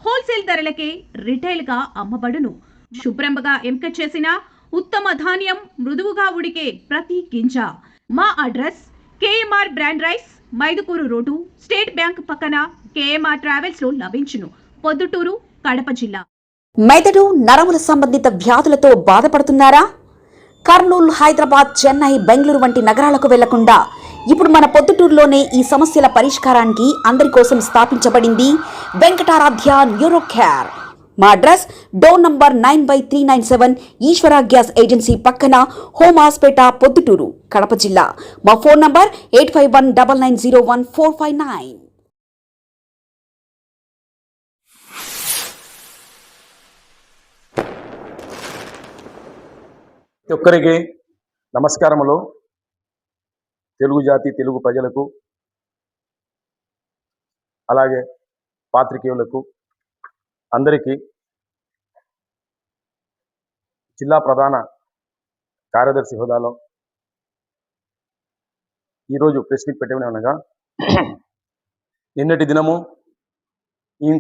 Wholesale ధరలకే retail గా అమ్మబడును. శుభ్రంగా ఎంపిక చేసిన ఉత్తమ ధాన్యం మృదువుగా ఉడికే ప్రతి గింజ. మా address KMR brand rice, Mydukur road, state bank పక్కన, కేఎంఆర్ ట్రావెల్స్ లో లభించును. పొద్దుటూరు, కడప జిల్లా. మెదడు నరముల సంబంధిత వ్యాధులతో బాధపడుతున్నారా? కర్నూలు, హైదరాబాద్, చెన్నై, బెంగళూరు వంటి నగరాలకు వెళ్లకుండా ఇప్పుడు మన పొద్దుటూరులోనే ఈ సమస్యల పరిష్కారానికి అందరి కోసం స్థాపించబడింది వెంకటారాధ్య న్యూరో కేర్. మా అడ్రస్ డోర్ నంబర్ 9/397 ఈశ్వర గ్యాస్ ఏజెన్సీ పక్కన, హోమాస్పేట, పొద్దుటూరు, కడప జిల్లా. మా ఫోన్ నంబర్ 8519901459. ఒక్కరికి నమస్కారములు. తెలుగు జాతి, తెలుగు ప్రజలకు, అలాగే పాత్రికేయులకు అందరికీ జిల్లా ప్రధాన కార్యదర్శి హోదాలో ఈరోజు ప్రెస్ మీట్ పెట్టమని అనగా, నిన్నటి దినము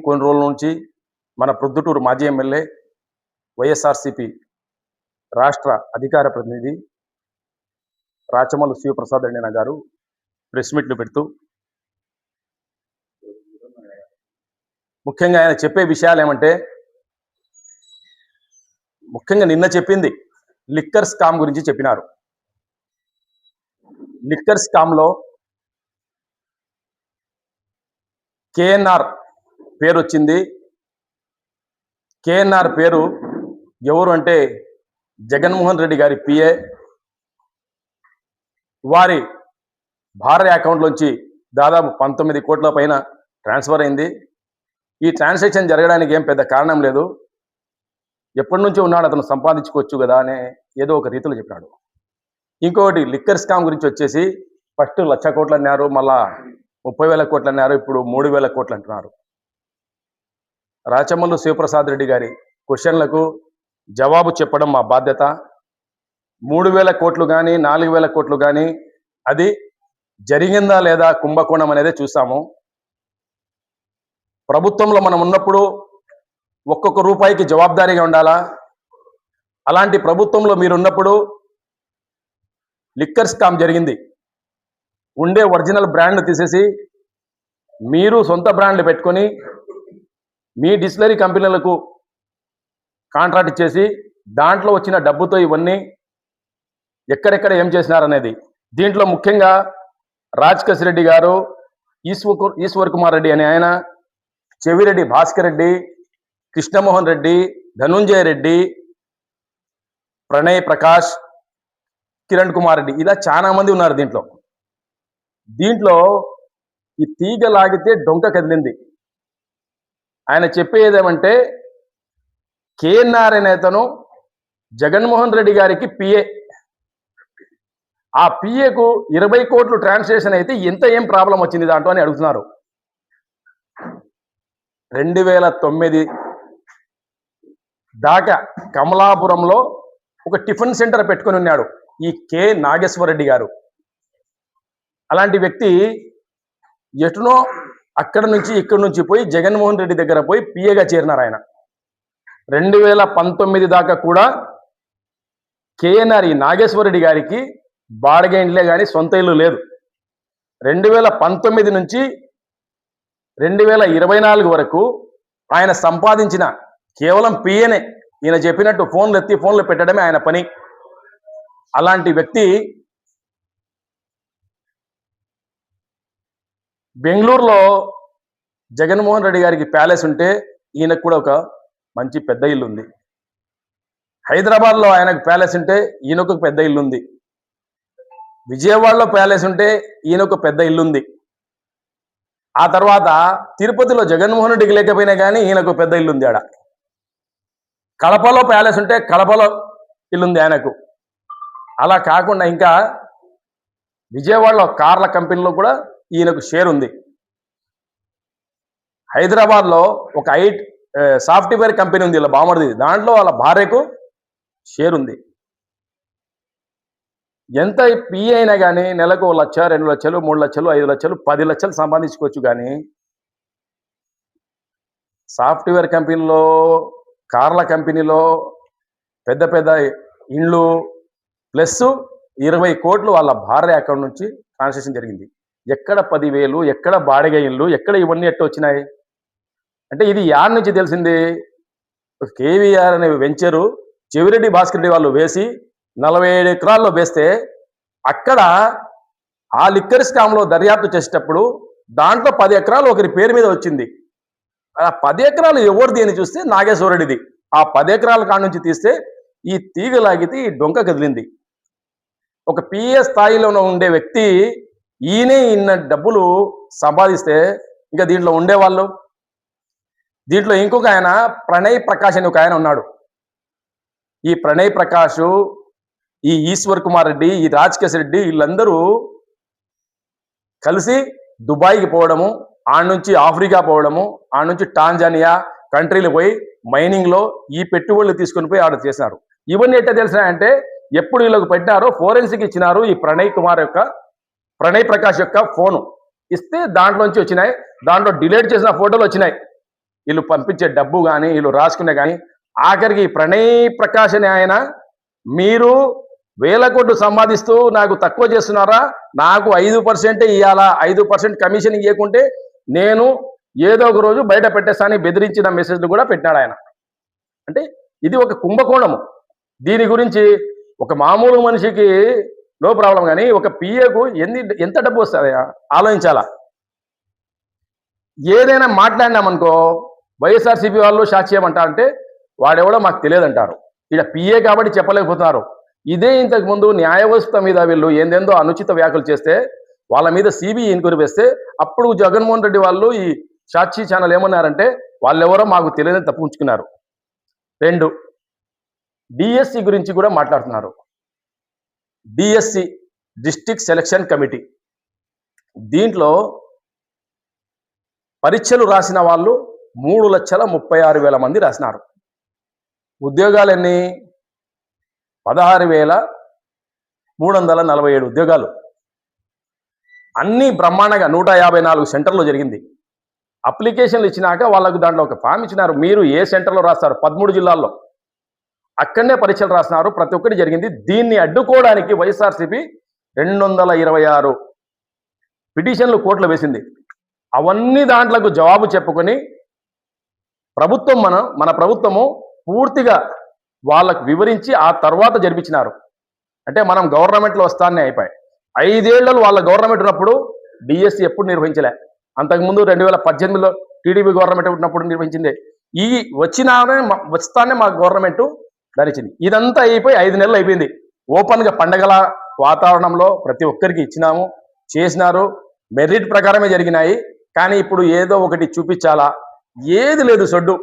కొన్ని రోజుల నుంచి మన ప్రొద్దుటూరు మాజీ ఎమ్మెల్యే, వైఎస్ఆర్సిపి రాష్ట్ర అధికార ప్రతినిధి రాచమల్లు శివప్రసాద్ రెడ్డి గారు ప్రెస్ మీట్లు పెడుతూ ముఖ్యంగా ఆయన చెప్పే విషయాలు ఏమంటే, ముఖ్యంగా నిన్న చెప్పింది లిక్కర్ స్కామ్ గురించి చెప్పినారు. లిక్కర్ స్కామ్లో కేఎన్ఆర్ పేరు వచ్చింది. కేఎన్ఆర్ పేరు ఎవరు అంటే జగన్మోహన్ రెడ్డి గారి పిఏ. వారి భార్య అకౌంట్లోంచి దాదాపు 19 కోట్ల పైన ట్రాన్స్ఫర్ అయింది. ఈ ట్రాన్సాక్షన్ జరగడానికి ఏం పెద్ద కారణం లేదు, ఎప్పటి నుంచో ఉన్నాడు, అతను సంపాదించుకోవచ్చు కదా అనే ఏదో ఒక రీతిలో చెప్పినాడు. ఇంకొకటి లిక్కర్ స్కామ్ గురించి వచ్చేసి ఫస్ట్ 1,00,000 కోట్లు అన్నారు, మళ్ళా 30,000 కోట్లు అన్నారు, ఇప్పుడు 3,000 కోట్లు అంటున్నారు. రాచమల్లు శివప్రసాద్ రెడ్డి గారి క్వశ్చన్లకు జవాబు చెప్పడం మా బాధ్యత. 3,000 కోట్లు కానీ 4,000 కోట్లు కానీ అది జరిగిందా లేదా కుంభకోణం అనేది చూసాము. ప్రభుత్వంలో మనం ఉన్నప్పుడు ఒక్కొక్క రూపాయికి జవాబుదారీగా ఉండాలా? అలాంటి ప్రభుత్వంలో మీరున్నప్పుడు లిక్కర్ స్కామ్ జరిగింది. ఉండే ఒరిజినల్ బ్రాండ్ తీసేసి మీరు సొంత బ్రాండ్లు పెట్టుకొని మీ డిస్టిలరీ కంపెనీలకు కాంట్రాక్ట్ ఇచ్చేసి దాంట్లో వచ్చిన డబ్బుతో ఇవన్నీ ఎక్కడెక్కడ ఏం చేసినారనేది. దీంట్లో ముఖ్యంగా రాజకేశ్ రెడ్డి గారు, ఈశ్వర్ కుమార్ రెడ్డి అనే ఆయన, చెవిరెడ్డి భాస్కర్ రెడ్డి, కృష్ణమోహన్ రెడ్డి, ధనుంజయ రెడ్డి, ప్రణయ్ ప్రకాష్, కిరణ్ కుమార్ రెడ్డి, ఇలా చాలా మంది ఉన్నారు దీంట్లో ఈ తీగ లాగితే డొంక కదిలింది. ఆయన చెప్పేదేమంటే, కేఎన్ఆర్ నేతను జగన్మోహన్ రెడ్డి గారికి పిఏ. ఆ పిఏకు 20 కోట్లు ట్రాన్సాక్షన్ అయితే ఏం ప్రాబ్లం వచ్చింది దాంట్లో అని అడుగుతున్నారు. 2009 దాకా కమలాపురంలో ఒక టిఫిన్ సెంటర్ పెట్టుకొని ఉన్నాడు ఈ కె నాగేశ్వరరెడ్డి గారు. అలాంటి వ్యక్తి ఎటునో అక్కడ నుంచి ఇక్కడి నుంచి పోయి జగన్మోహన్ రెడ్డి దగ్గర పోయి పిఏగా చేరినారు ఆయన. 2019 దాకా కూడా కేఎన్ఆర్ ఈ నాగేశ్వరరెడ్డి గారికి బాడిగ ఇండ్లే కానీ సొంత ఇల్లు లేదు. 2019 నుంచి 2024 వరకు ఆయన సంపాదించిన కేవలం పిఏనే. ఈయన చెప్పినట్టు ఫోన్లు పెట్టడమే ఆయన పని. అలాంటి వ్యక్తి బెంగళూరులో జగన్మోహన్ రెడ్డి గారికి ప్యాలెస్ ఉంటే ఈయనకు కూడా ఒక మంచి పెద్ద ఇల్లు ఉంది. హైదరాబాద్లో ఆయనకు ప్యాలెస్ ఉంటే ఈయనకు పెద్ద ఇల్లు ఉంది. విజయవాడలో ప్యాలెస్ ఉంటే ఈయనకు పెద్ద ఇల్లు ఉంది. ఆ తర్వాత తిరుపతిలో జగన్మోహన్ రెడ్డికి లేకపోయినా కానీ ఈయనకు పెద్ద ఇల్లు ఉంది. ఆడ కడపలో ప్యాలెస్ ఉంటే కడపలో ఇల్లుంది ఆయనకు. అలా కాకుండా ఇంకా విజయవాడలో కార్ల కంపెనీలో కూడా ఈయనకు షేర్ ఉంది. హైదరాబాద్లో ఒక సాఫ్ట్వేర్ కంపెనీ ఉంది ఇలా బామర్ది, దాంట్లో వాళ్ళ భార్యకు షేర్ ఉంది. ఎంత పిఏ అయినా కానీ నెలకు 1 లక్ష, 2 లక్షలు, 3 లక్షలు, 5 లక్షలు, 10 లక్షలు సంపాదించుకోవచ్చు. కానీ సాఫ్ట్వేర్ కంపెనీలో, కార్ల కంపెనీలో పెద్ద పెద్ద ఇండ్లు ప్లస్ 20 కోట్లు వాళ్ళ భార్య అకౌంట్ నుంచి ట్రాన్సాక్షన్ జరిగింది. ఎక్కడ 10,000, ఎక్కడ బాడిగ ఇల్లు, ఎక్కడ ఇవన్నీ ఎట్ట వచ్చినాయి అంటే ఇది యాడ్ నుంచి తెలిసింది. కేవీఆర్ అనే వెంచరు చెవిరెడ్డి భాస్కర్ రెడ్డి వాళ్ళు వేసి 47 ఎకరాల్లో వేస్తే అక్కడ ఆ లిక్కర్ స్కామ్లో దర్యాప్తు చేసేటప్పుడు దాంట్లో 10 ఎకరాలు ఒకరి పేరు మీద వచ్చింది. ఆ 10 ఎకరాలు ఎవరిది అని చూస్తే నాగేశ్వరరెడ్డిది. ఆ 10 ఎకరాల కాడ నుంచి తీస్తే ఈ తీగ లాగితే ఈ డొంక కదిలింది. ఒక పిఎస్ స్థాయిలో ఉండే వ్యక్తి ఈయనే ఇన్న డబ్బులు సంపాదిస్తే ఇంకా దీంట్లో ఉండేవాళ్ళు. దీంట్లో ఇంకొక ఆయన ప్రణయ్ ప్రకాష్ అని ఒక ఆయన ఉన్నాడు. ఈ ప్రణయ్ ప్రకాష్, ఈ ఈశ్వర్ కుమార్ రెడ్డి, ఈ రాజకేశ్ రెడ్డి వీళ్ళందరూ కలిసి దుబాయ్కి పోవడము, ఆడ నుంచి ఆఫ్రికా పోవడము, ఆడ నుంచి టాంజానియా కంట్రీలు పోయి మైనింగ్లో ఈ పెట్టుబడులు తీసుకుని పోయి ఆడ చేశారు. ఇవన్నీ ఎట్లా తెలిసినాయంటే ఎప్పుడు వీళ్ళకి పెట్టినారో ఫోరెన్సిక్ ఇచ్చినారు. ఈ ప్రణయ్ ప్రకాష్ యొక్క ఫోను ఇస్తే దాంట్లోంచి వచ్చినాయి. దాంట్లో డిలీట్ చేసిన ఫోటోలు వచ్చినాయి. వీళ్ళు పంపించే డబ్బు కానీ వీళ్ళు రాసుకునే కానీ ఆఖరికి ప్రణయ్ ప్రకాష్ అనే ఆయన మీరు 1000 కోట్లు సంపాదిస్తూ నాకు తక్కువ చేస్తున్నారా, నాకు 5% ఇవ్వాలా, 5% కమిషన్ ఇవ్వకుంటే నేను ఏదో ఒక రోజు బయట పెట్టేస్తానని బెదిరించిన మెసేజ్లు కూడా పెట్టినాడు ఆయన. అంటే ఇది ఒక కుంభకోణము. దీని గురించి ఒక మామూలు మనిషికి నో ప్రాబ్లం, కానీ ఒక పిఏకు ఎంత డబ్బు వస్తుంది ఆలోచించాలా. ఏదైనా మాట్లాడినామనుకో వైఎస్ఆర్సీపీ వాళ్ళు సాక్షి ఏమంటారంటే వాడెవడో మాకు తెలియదంటారు. ఇలా పిఏ కాబట్టి చెప్పలేకపోతున్నారు. ఇదే ఇంతకు ముందు న్యాయ వ్యవస్థ మీద వీళ్ళు ఏందేందో అనుచిత వ్యాఖ్యలు చేస్తే వాళ్ళ మీద సిబిఐ ఎంక్వైరీ వేస్తే అప్పుడు జగన్మోహన్ రెడ్డి వాళ్ళు ఈ సాక్షి ఛానల్ ఏమన్నారంటే వాళ్ళెవరో మాకు తెలియదని తప్పించుకున్నారు. 2 డిఎస్సి గురించి కూడా మాట్లాడుతున్నారు. డిఎస్సి డిస్ట్రిక్ట్ సెలక్షన్ కమిటీ, దీంట్లో పరీక్షలు రాసిన వాళ్ళు 3,36,000 మంది రాసినారు. ఉద్యోగాలు ఎన్ని? 16,347 ఉద్యోగాలు. అన్ని బ్రహ్మాండంగా 154 సెంటర్లో జరిగింది. అప్లికేషన్లు ఇచ్చినాక వాళ్ళకు దాంట్లో ఒక ఫామ్ ఇచ్చినారు. మీరు ఏ సెంటర్లో రాస్తారు, 13 జిల్లాల్లో అక్కడనే పరీక్షలు రాసినారు. ప్రతి ఒక్కటి జరిగింది. దీన్ని అడ్డుకోవడానికి వైఎస్ఆర్సీపీ 226 పిటిషన్లు కోర్టులో వేసింది. అవన్నీ దాంట్లకు జవాబు చెప్పుకొని ప్రభుత్వం మన ప్రభుత్వము పూర్తిగా వాళ్ళకు వివరించి ఆ తర్వాత జరిపించినారు. అంటే మనం గవర్నమెంట్లో వస్తానే అయిపోయి 5 ఏళ్ళు వాళ్ళ గవర్నమెంట్ ఉన్నప్పుడు డిఎస్సి ఎప్పుడు నిర్వహించలే. అంతకుముందు 2018లో టీడీపీ గవర్నమెంట్ ఉన్నప్పుడు నిర్వహించింది. ఈ వస్తానే మా గవర్నమెంట్ ధరించింది. ఇదంతా అయిపోయి 5 నెలలు అయిపోయింది. ఓపెన్గా పండగల వాతావరణంలో ప్రతి ఒక్కరికి ఇచ్చినాము, చేసినారు, మెరిట్ ప్రకారమే జరిగినాయి. కానీ ఇప్పుడు ఏదో ఒకటి చూపించాలా, ఏది లేదు సొడ్డు,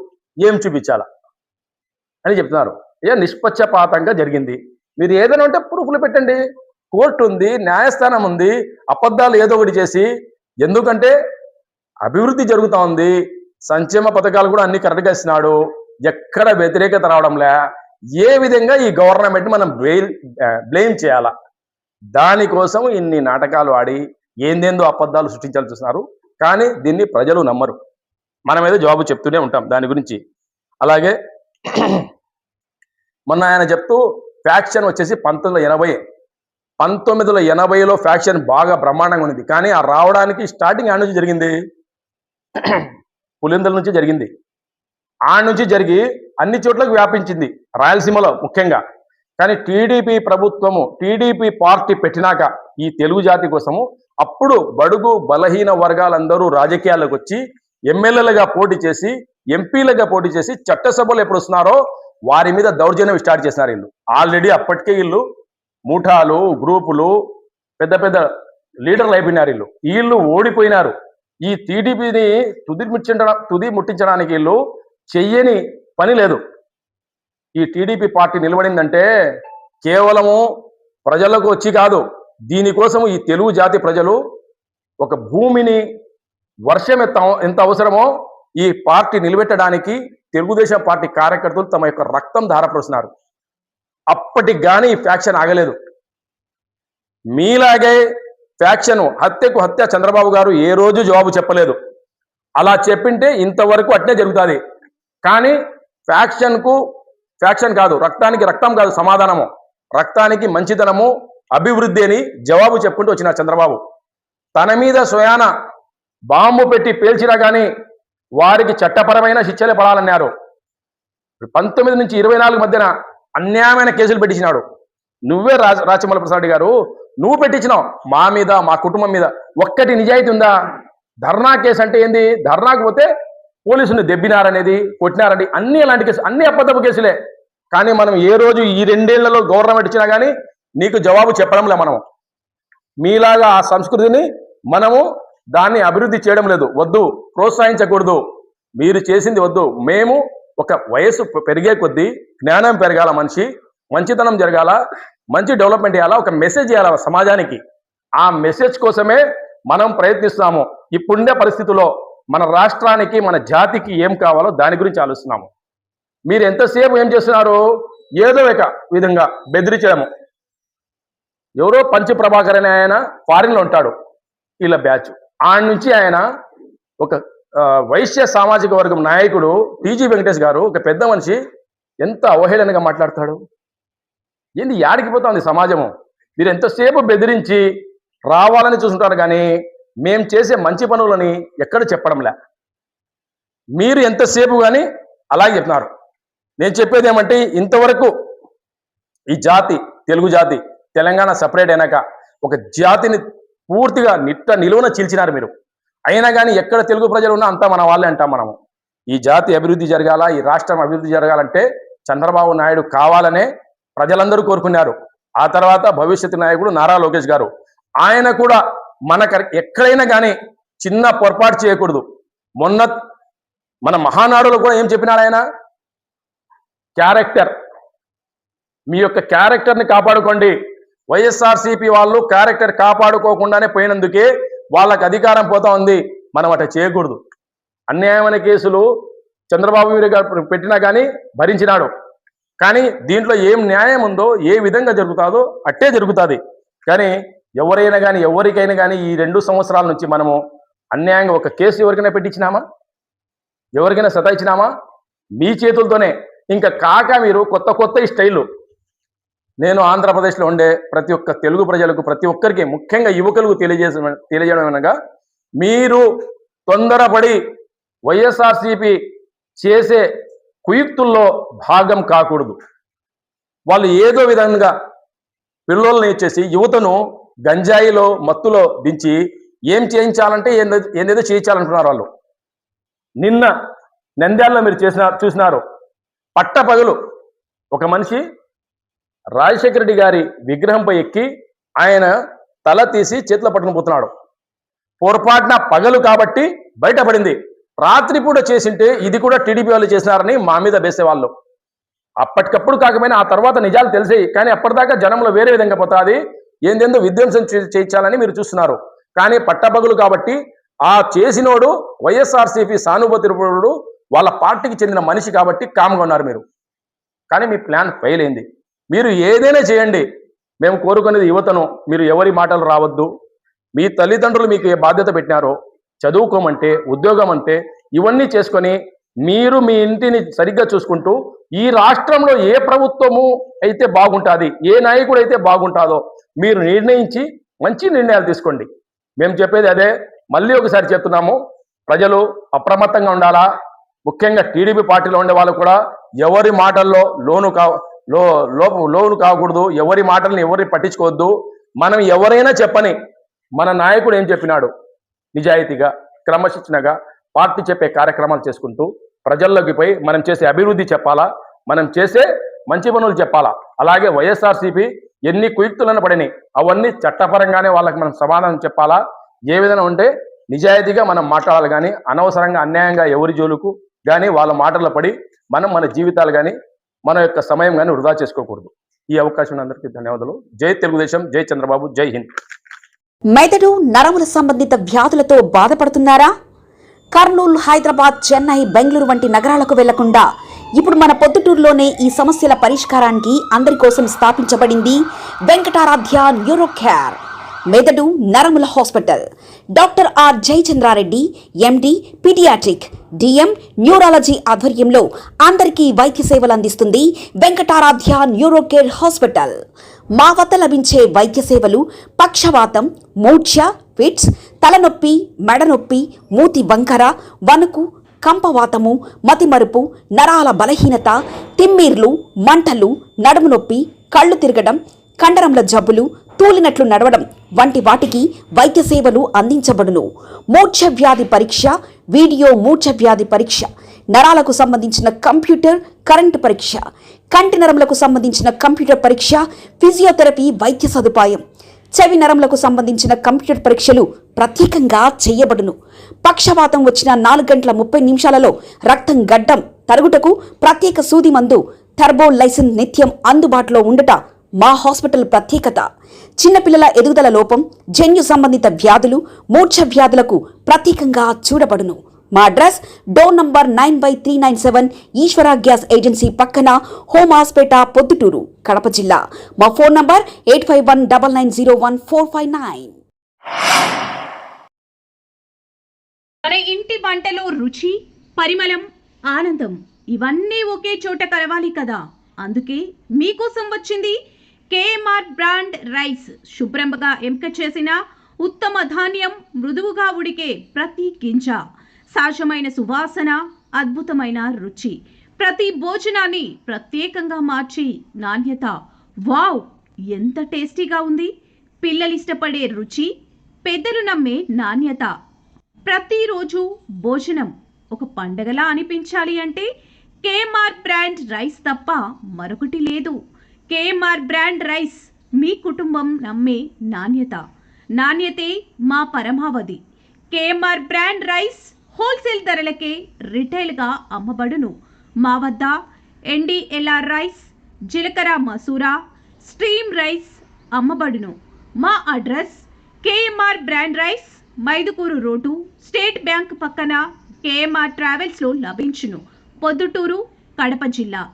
ఏం చూపించాలా అని చెప్తున్నారు. నిష్పక్షపాతంగా జరిగింది. మీరు ఏదైనా ఉంటే ప్రూఫ్లు పెట్టండి. కోర్టు ఉంది, న్యాయస్థానం ఉంది. అబద్ధాలు ఏదో ఒకటి చేసి, ఎందుకంటే అభివృద్ధి జరుగుతూ ఉంది, సంక్షేమ పథకాలు కూడా అన్ని కరెక్ట్గా ఇస్తున్నాడు, ఎక్కడ వ్యతిరేకత రావడంలే. ఏ విధంగా ఈ గవర్నమెంట్ మనం బ్లేమ్ చేయాలా, దానికోసం ఇన్ని నాటకాలు ఆడి ఏందేందో అబద్ధాలు సృష్టించాలని చూస్తున్నారు. కానీ దీన్ని ప్రజలు నమ్మరు. మనం ఏదో జవాబు చెప్తూనే ఉంటాం దాని గురించి. అలాగే మొన్న ఆయన చెప్తూ ఫ్యాక్షన్ వచ్చేసి 1980లో ఫ్యాక్షన్ బాగా బ్రహ్మాండంగా ఉంది. కానీ ఆ రావడానికి స్టార్టింగ్ ఆడ నుంచి జరిగింది, పులిందల నుంచి జరిగింది. ఆడ నుంచి జరిగి అన్ని చోట్లకు వ్యాపించింది, రాయలసీమలో ముఖ్యంగా. కానీ టీడీపీ పార్టీ పెట్టినాక ఈ తెలుగు జాతి కోసము అప్పుడు బడుగు బలహీన వర్గాలందరూ రాజకీయాలకు వచ్చి ఎమ్మెల్యేలుగా పోటీ చేసి, ఎంపీలుగా పోటీ చేసి, చట్టసభలు ఎప్పుడు వస్తున్నారో వారి మీద దౌర్జన్యం స్టార్ట్ చేసినారు. వీళ్ళు ఆల్రెడీ అప్పటికే వీళ్ళు ముఠాలు, గ్రూపులు, పెద్ద పెద్ద లీడర్లు అయిపోయినారు. వీళ్ళు ఓడిపోయినారు. ఈ టీడీపీని తుది ముట్టించడానికి వీళ్ళు చెయ్యని పని లేదు. ఈ టీడీపీ పార్టీ నిలబడిందంటే కేవలము ప్రజలకు వచ్చి కాదు, దీనికోసం ఈ తెలుగు జాతి ప్రజలు ఒక భూమిని, వర్షం ఎంత అవసరమో ఈ పార్టీ నిలబెట్టడానికి తెలుగుదేశం పార్టీ కార్యకర్తలు తమ యొక్క రక్తం ధారపోస్తున్నారు. అప్పటికి కానీ ఈ ఫ్యాక్షన్ ఆగలేదు. మీలాగే ఫ్యాక్షన్ హత్య చంద్రబాబు గారు ఏ రోజు జవాబు చెప్పలేదు. అలా చెప్పింటే ఇంతవరకు అట్నే జరుగుతుంది. కానీ ఫ్యాక్షన్ కాదు, రక్తానికి రక్తం కాదు సమాధానము, రక్తానికి మంచితనము, అభివృద్ధి అని జవాబు చెప్పుకుంటూ వచ్చిన చంద్రబాబు తన మీద స్వయాన బాంబు పెట్టి పేల్చినా కానీ వారికి చట్టపరమైన శిక్షలే పడాలన్నారు. 19 నుంచి 24 మధ్యన అన్యాయమైన కేసులు పెట్టించినాడు. నువ్వే రాచమల్ల ప్రసాద్ గారు నువ్వు పెట్టించినావు మా మీద, మా కుటుంబం మీద. ఒక్కటి నిజాయితీ ఉందా? ధర్నా కేసు అంటే ఏంది? ధర్నాకు పోతే పోలీసుని దెబ్బినారనేది, కొట్టినారని అన్ని అలాంటి కేసు, అన్ని అబద్ధపు కేసులే. కానీ మనం ఏ రోజు ఈ 2 ఏళ్లలో గవర్నమెంట్ ఇచ్చినా కానీ నీకు జవాబు చెప్పడంలే. మనం మీలాగా ఆ సంస్కృతిని మనము దాన్ని అభివృద్ధి చేయడం లేదు. వద్దు, ప్రోత్సహించకూడదు, మీరు చేసింది వద్దు. మేము ఒక వయస్సు పెరిగే కొద్దీ జ్ఞానం పెరగాల, మంచితనం జరగాల, మంచి డెవలప్మెంట్ చేయాలా, ఒక మెసేజ్ చేయాలా సమాజానికి. ఆ మెసేజ్ కోసమే మనం ప్రయత్నిస్తున్నాము. ఇప్పుడుండే పరిస్థితుల్లో మన రాష్ట్రానికి, మన జాతికి ఏం కావాలో దాని గురించి ఆలోచిస్తున్నాము. మీరు ఎంతసేపు ఏం చేస్తున్నారు? ఏదో ఒక విధంగా బెదిరించడము. ఎవరో పంచ ప్రభాకర్ అనే ఆయన ఫారిన్లో ఉంటాడు, వీళ్ళ బ్యాచ్. ఆయన నుంచి ఆయన ఒక వైశ్య సామాజిక వర్గం నాయకుడు టీజీ వెంకటేష్ గారు, ఒక పెద్ద మనిషి, ఎంత అవహేళనగా మాట్లాడతాడు. ఏంది యాడికి పోతుంది సమాజము? మీరు ఎంతసేపు బెదిరించి రావాలని చూస్తుంటారు కానీ మేము చేసే మంచి పనులని ఎక్కడ చెప్పడంలే. మీరు ఎంతసేపు కానీ అలాగే చెప్తున్నారు. నేను చెప్పేది ఏమంటే, ఇంతవరకు ఈ జాతి, తెలుగు జాతి, తెలంగాణ సపరేట్ అయినాక ఒక జాతిని పూర్తిగా నిలువున చీల్చినారు మీరు. అయినా కానీ ఎక్కడ తెలుగు ప్రజలు ఉన్నా అంతా మన వాళ్ళే అంటాం మనము. ఈ జాతి అభివృద్ధి జరగాల, ఈ రాష్ట్రం అభివృద్ధి జరగాలంటే చంద్రబాబు నాయుడు కావాలనే ప్రజలందరూ కోరుకున్నారు. ఆ తర్వాత భవిష్యత్తు నాయకుడు నారా లోకేష్ గారు, ఆయన కూడా ఎక్కడైనా కానీ చిన్న పొరపాటు చేయకూడదు. మొన్న మన మహానాడులో కూడా ఏం చెప్పినాడు ఆయన? క్యారెక్టర్, మీ యొక్క క్యారెక్టర్ని కాపాడుకోండి. వైఎస్ఆర్సీపీ వాళ్ళు క్యారెక్టర్ కాపాడుకోకుండానే పోయినందుకే వాళ్ళకి అధికారం పోతా ఉంది. మనం అట్లా చేయకూడదు. అన్యాయమైన కేసులు చంద్రబాబు మీద పెట్టినా కానీ భరించినాడు. కానీ దీంట్లో ఏం న్యాయం ఉందో, ఏ విధంగా జరుగుతుందో అట్టే జరుగుతుంది. కానీ ఎవరైనా కానీ, ఎవరికైనా కానీ ఈ 2 సంవత్సరాల నుంచి మనము అన్యాయంగా ఒక కేసు ఎవరికైనా పెట్టించినామా? ఎవరికైనా సతాయించినామా? మీ చేతులతోనే. ఇంకా కాక మీరు కొత్త ఈ స్టైలు. నేను ఆంధ్రప్రదేశ్లో ఉండే ప్రతి ఒక్క తెలుగు ప్రజలకు, ప్రతి ఒక్కరికి, ముఖ్యంగా యువకులకు తెలియజేయడం అనగా, మీరు తొందరపడి వైఎస్ఆర్సీపీ చేసే కుయుక్తుల్లో భాగం కాకూడదు. వాళ్ళు ఏదో విధంగా పిల్లల్ని ఇచ్చేసి యువతను గంజాయిలో, మత్తులో దించి ఏం చేయించాలంటే ఏదేదో చేయించాలంటున్నారు వాళ్ళు. నిన్న నంద్యాలలో మీరు చూసినారు, పట్టపగలు ఒక మనిషి రాజశేఖర రెడ్డి గారి విగ్రహంపై ఎక్కి ఆయన తల తీసి చేతిలో పట్టుకుని పోతున్నాడు. పొరపాటున పగలు కాబట్టి బయటపడింది. రాత్రిపూట చేసింటే ఇది కూడా టీడీపీ వాళ్ళు చేసినారని మా మీద వేసేవాళ్ళు. అప్పటికప్పుడు కాకపోయినా ఆ తర్వాత నిజాలు తెలిసాయి. కానీ అప్పటిదాకా జనంలో వేరే విధంగా పోతుంది. ఏందేందో విధ్వంసం చేయించాలని మీరు చూస్తున్నారు. కానీ పట్టపగలు కాబట్టి ఆ చేసినోడు వైఎస్ఆర్సీపీ సానుభూతిపరుడు, వాళ్ళ పార్టీకి చెందిన మనిషి కాబట్టి కామ్గా ఉన్నారు మీరు. కానీ మీ ప్లాన్ ఫెయిల్ అయింది. మీరు ఏదైనా చేయండి, మేము కోరుకునేది యువతను. మీరు ఎవరి మాటలు రావద్దు. మీ తల్లిదండ్రులు మీకు ఏ బాధ్యత పెట్టినారో, చదువుకోమంటే, ఉద్యోగం అంటే, ఇవన్నీ చేసుకొని మీరు మీ ఇంటిని సరిగ్గా చూసుకుంటూ ఈ రాష్ట్రంలో ఏ ప్రభుత్వము అయితే బాగుంటుంది, ఏ నాయకుడు అయితే బాగుంటుందో మీరు నిర్ణయించి మంచి నిర్ణయాలు తీసుకోండి. మేము చెప్పేది అదే. మళ్ళీ ఒకసారి చెప్తున్నాము, ప్రజలు అప్రమత్తంగా ఉండాలా. ముఖ్యంగా టీడీపీ పార్టీలో ఉండే వాళ్ళు కూడా ఎవరి మాటల్లో లోను కాకూడదు. ఎవరి మాటల్ని ఎవరిని పట్టించుకోవద్దు. మనం ఎవరైనా చెప్పని మన నాయకుడు ఏం చెప్పినాడు, నిజాయితీగా, క్రమశిక్షణగా పార్టీ చెప్పే కార్యక్రమాలు చేసుకుంటూ ప్రజల్లోకి పోయి మనం చేసే అభివృద్ధి చెప్పాలా, మనం చేసే మంచి పనులు చెప్పాలా. అలాగే వైఎస్ఆర్సీపీ ఎన్ని కుయుక్తులను పడినాయి అవన్నీ చట్టపరంగానే వాళ్ళకి మనం సమాధానం చెప్పాలా. ఏ విధంగా ఉంటే నిజాయితీగా మనం మాట్లాడాలి. కానీ అనవసరంగా అన్యాయంగా ఎవరి జోలుకు కానీ వాళ్ళ మాటల్లో పడి మనం మన జీవితాలు కానీ మన యొక్క సమయం కానీ వృధా చేసుకోకూడదు. ఈ అవకాశం అందరికీ ధన్యవాదాలు. జై తెలుగుదేశం, జై చంద్రబాబు, జై హింద్. మెదడు నరముల సంబంధిత వ్యాధులతో బాధపడుతున్నారా? కర్నూలు, హైదరాబాద్, చెన్నై, బెంగళూరు వంటి నగరాలకు వెళ్లకుండా ఇప్పుడు మన పొద్దుటూరులోనే ఈ సమస్యల పరిష్కారానికి అందరి కోసం స్థాపించబడింది వెంకటారాధ్య న్యూరో కేర్. మెదడు నరముల hospital, doctor R Jayachandra Reddy MD paediatric DM neurology ఆధ్వర్యంలో అందరికీ వైద్య సేవలు అందిస్తుంది వెంకటారాధ్య న్యూరోకేర్ హాస్పిటల్. మా వద్ద లభించే వైద్య సేవలు పక్షవాతం, మూర్ఛ, ఫిట్స్, తలనొప్పి, మెడనొప్పి, మూతి వంకర, వణుకు, కంపవాతము, మతిమరుపు, నరాల బలహీనత, తిమ్మిర్లు, మంటలు, నడుము నొప్పి, కళ్ళు తిరగడం, కండరముల జబ్బులు, తూలినట్లు నడవడం వంటి వాటికి వైద్య సేవలు అందించబడును. మూర్ఛ వ్యాధి పరీక్ష, వీడియో మూర్ఛ వ్యాధి పరీక్ష, నరాలకు సంబంధించిన కంప్యూటర్ కరెంటు పరీక్ష, కంటి నరములకు సంబంధించిన కంప్యూటర్ పరీక్ష, ఫిజియోథెరపీ వైద్య సదుపాయం, చెవి నరములకు సంబంధించిన కంప్యూటర్ పరీక్షలు ప్రత్యేకంగా చేయబడును. పక్షవాతం వచ్చిన 4 గంటల 30 నిమిషాలలో రక్తం గడ్డం తరుగుటకు ప్రత్యేక సూది మందు థర్బోలైసిన్ నిత్యం అందుబాటులో ఉండుట మా హాస్పిటల్ ప్రత్యేకత. చిన్నపిల్లల ఎదుగుదల లోపం, జన్యు సంబంధిత వ్యాధులు, మూర్ఛ వ్యాధులకు ప్రత్యేకంగా చూడబడును. మా అడ్రస్ డోర్ నంబర్ 9/397 ఈశ్వర గ్యాస్ ఏజెన్సీ పక్కన, హోమాస్పేట, పొద్దుటూరు, కడప జిల్లా. మా ఫోన్ నంబర్ 8519901459. మన ఇంటి వంటలో రుచి, పరిమళం, ఆనందం ఇవన్నీ ఒకే చోట కలవాలి కదా. అందుకే మీకోసం వచ్చింది కేఎంఆర్ బ్రాండ్ రైస్. శుభ్రంగా ఎంపిక చేసిన ఉత్తమ ధాన్యం, మృదువుగా ఉడికే ప్రతి గింజ, సహజమైన సువాసన, అద్భుతమైన రుచి, ప్రతి భోజనాన్ని ప్రత్యేకంగా మార్చి నాణ్యత. వావ్, ఎంత టేస్టీగా ఉంది! పిల్లలు ఇష్టపడే రుచి, పెద్దలు నమ్మే నాణ్యత. ప్రతిరోజు భోజనం ఒక పండగలా అనిపించాలి అంటే కేఎంఆర్ బ్రాండ్ రైస్ తప్ప మరొకటి లేదు. కేఎంఆర్ బ్రాండ్ రైస్ మీ కుటుంబం నమ్మే నాణ్యత. నాణ్యతే మా పరమావధి. కేఎంఆర్ బ్రాండ్ రైస్ హోల్సేల్ ధరలకే రిటైల్గా అమ్మబడును. మా వద్ద ఎన్డీఎల్ఆర్ రైస్, జీలకర్ర మసూరా, స్ట్రీమ్ రైస్ అమ్మబడును. మా address KMR brand rice, Mydukur road, state bank పక్కన, కేఎంఆర్ ట్రావెల్స్లో లభించును. పొద్దుటూరు, కడప జిల్లా.